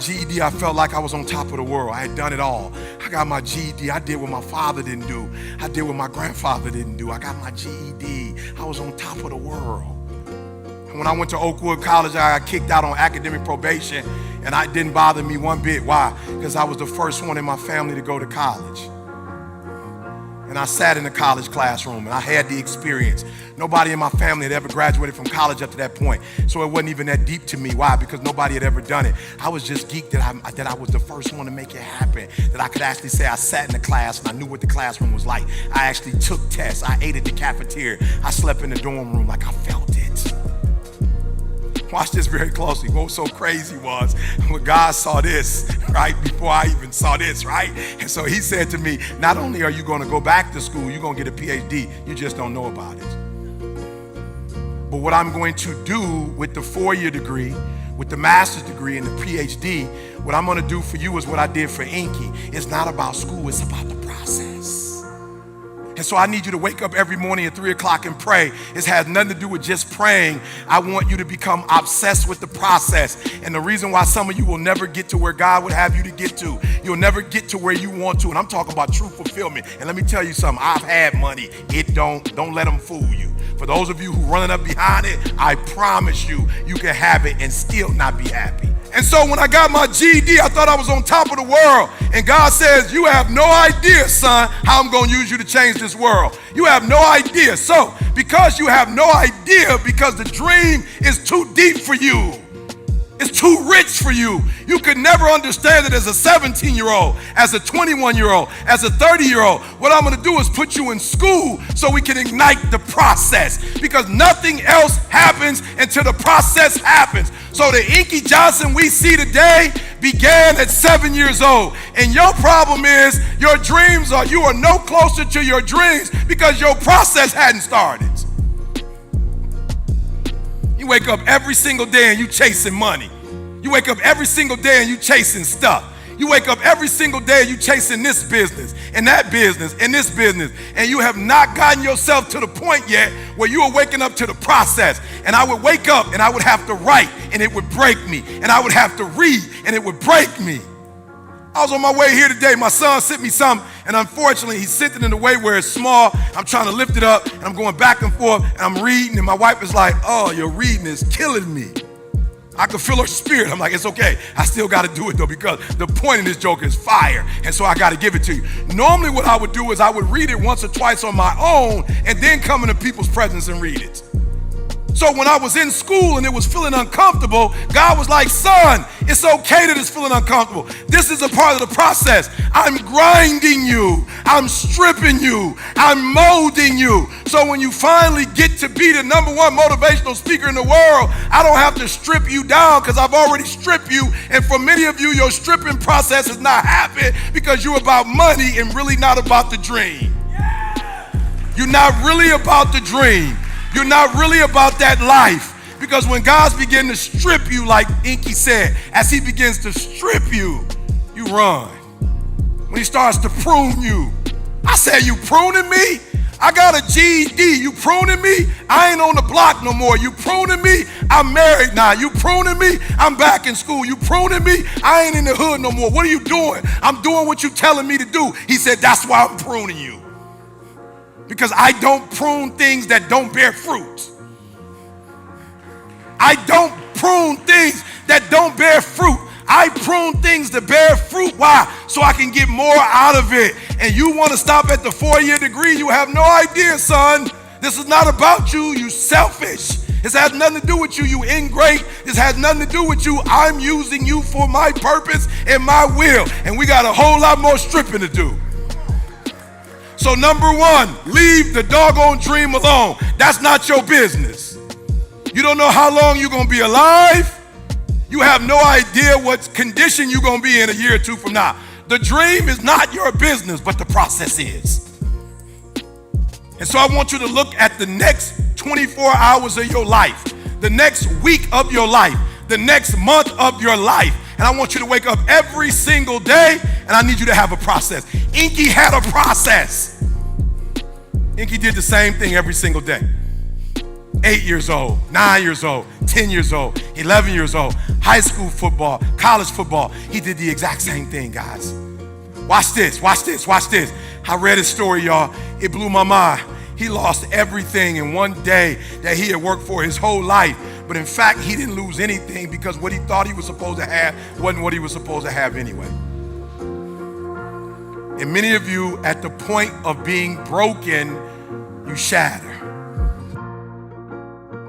GED, I felt like I was on top of the world. I had done it all. I got my GED. I did what my father didn't do. I did what my grandfather didn't do. I got my GED. I was on top of the world. And when I went to Oakwood College, I got kicked out on academic probation, and it didn't bother me one bit. Why? Because I was the first one in my family to go to college. And I sat in the college classroom, and I had the experience. Nobody in my family had ever graduated from college up to that point, so it wasn't even that deep to me. Why? Because nobody had ever done it. I was just geeked that I was the first one to make it happen, that I could actually say I sat in the class and I knew what the classroom was like. I actually took tests. I ate at the cafeteria. I slept in the dorm room like I felt it. Watch this very closely. What was so crazy was when God saw this, right, before I even saw this, right? And so he said to me, not only are you going to go back to school, you're going to get a PhD, you just don't know about it. But what I'm going to do with the 4-year degree, with the master's degree and the PhD, what I'm going to do for you is what I did for Inky. It's not about school, it's about the process. And so I need you to wake up every morning at 3 o'clock and pray. It has nothing to do with just praying. I want you to become obsessed with the process. And the reason why some of you will never get to where God would have you to get to, you'll never get to where you want to. And I'm talking about true fulfillment. And let me tell you something, I've had money. Don't let them fool you. For those of you who running up behind it, I promise you, you can have it and still not be happy. And so when I got my GED, I thought I was on top of the world. And God says, you have no idea, son, how I'm going to use you to change this world. You have no idea. So because you have no idea, because the dream is too deep for you, it's too rich for you, you could never understand it as a 17-year-old, as a 21-year-old, as a 30-year-old. What I'm going to do is put you in school so we can ignite the process, because nothing else happens until the process happens. So the Inky Johnson we see today began at 7 years old. And your problem is you are no closer to your dreams because your process hadn't started. You wake up every single day and you chasing money. You wake up every single day and you chasing stuff. You wake up every single day and you chasing this business and that business and this business. And you have not gotten yourself to the point yet where you are waking up to the process. And I would wake up and I would have to write and it would break me. And I would have to read and it would break me. I was on my way here today. My son sent me something, and unfortunately, he sent it in a way where it's small. I'm trying to lift it up, and I'm going back and forth, and I'm reading, and my wife is like, oh, your reading is killing me. I could feel her spirit. I'm like, it's okay. I still got to do it, though, because the point of this joke is fire, and so I got to give it to you. Normally, what I would do is I would read it once or twice on my own, and then come into people's presence and read it. So when I was in school and it was feeling uncomfortable, God was like, son, it's okay that it's feeling uncomfortable. This is a part of the process. I'm grinding you. I'm stripping you. I'm molding you. So when you finally get to be the #1 motivational speaker in the world, I don't have to strip you down because I've already stripped you. And for many of you, your stripping process is not happening because you're about money and really not about the dream. You're not really about the dream. You're not really about that life, because when God's begin to strip you, like Inky said, as he begins to strip you, you run. When he starts to prune you, I said, you pruning me? I got a GED, you pruning me? I ain't on the block no more. You pruning me? I'm married now. You pruning me? I'm back in school. You pruning me? I ain't in the hood no more. What are you doing? I'm doing what you telling me to do. He said, that's why I'm pruning you. Because I don't prune things that don't bear fruit. I don't prune things that don't bear fruit. I prune things that bear fruit. Why? So I can get more out of it. And you want to stop at the 4-year degree? You have no idea, son. This is not about you. You selfish. This has nothing to do with you. You ingrate. This has nothing to do with you. I'm using you for my purpose and my will. And we got a whole lot more stripping to do. So #1, leave the doggone dream alone. That's not your business. You don't know how long you're going to be alive. You have no idea what condition you're going to be in a year or two from now. The dream is not your business, but the process is. And so I want you to look at the next 24 hours of your life, the next week of your life, the next month of your life. And I want you to wake up every single day, and I need you to have a process. Inky had a process. Inky did the same thing every single day. 8 years old, 9 years old, 10 years old, 11 years old, high school football, college football. He did the exact same thing, guys. Watch this, watch this, watch this. I read his story, y'all. It blew my mind. He lost everything in one day that he had worked for his whole life. But in fact, he didn't lose anything because what he thought he was supposed to have wasn't what he was supposed to have anyway. And many of you, at the point of being broken, you shatter.